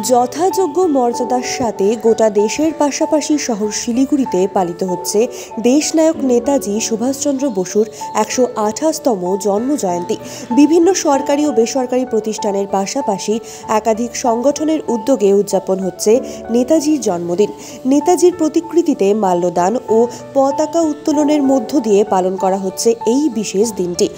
যথাযোগ্য মর্যাদার সাথে গোটা দেশের পাশাপাশি শহর শিলিগুড়িতে পালিত হচ্ছে দেশনায়ক নেতাজি সুভাষচন্দ্র বসুর ১২৮তম জন্মজয়ন্তী। বিভিন্ন সরকারি ও বেসরকারি প্রতিষ্ঠানের পাশাপাশি একাধিক সংগঠনের উদ্যোগে উদযাপন হচ্ছে নেতাজির জন্মদিন। নেতাজির প্রতিকৃতিতে মাল্যদান ও পতাকা উত্তোলনের মধ্য দিয়ে পালন করা হচ্ছে এই বিশেষ দিনটি।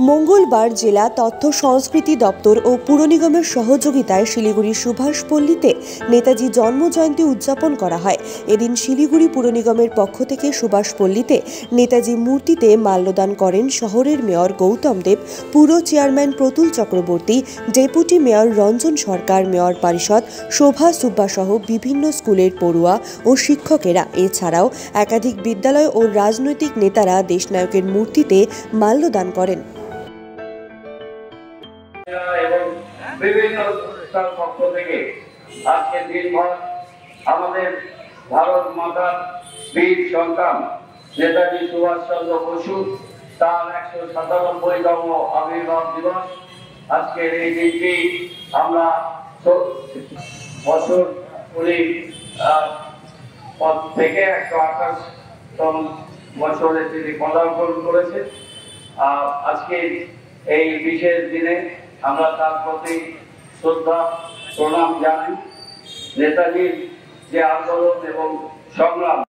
মঙ্গলবার জেলা তথ্য সংস্কৃতি দপ্তর ও পুর নিগমের সহযোগিতায় শিলিগুড়ির সুভাষপল্লীতে নেতাজি জন্মজয়ন্তী উদযাপন করা হয়। এদিন শিলিগুড়ি পুর নিগমের পক্ষ থেকে সুভাষপল্লীতে নেতাজি মূর্তিতে মাল্যদান করেন শহরের মেয়র গৌতম দেব, পুর chairman Pratul Chakraborty, deputy mayor Ranjan Sarkar, mayor পরিষদ শোভা সুব্বা সহ বিভিন্ন স্কুলের পড়ুয়া ও শিক্ষকেরা। এছাড়াও একাধিক বিদ্যালয় ও রাজনৈতিক নেতারা দেশনায়কের মূর্তিতে মাল্যদান করেন। এবং বিভিন্ন সংস্থার পক্ষ থেকে আজকে দিনভর আমাদের ভারত মাতার বীর সন্তান নেতাজি সুভাষচন্দ্র বসু তার ১৯৭তম আবির্ভাব দিবস। আজকের এই দিনটি আমরা বছর উনি পদ থেকে ১২৮তম বছরে তিনি পদার্পণ করেছেন। আজকে এই বিশেষ দিনে আমরা তার প্রতি শ্রদ্ধা প্রণাম জানাই। নেতাজির যে আন্দোলন এবং সংগ্রাম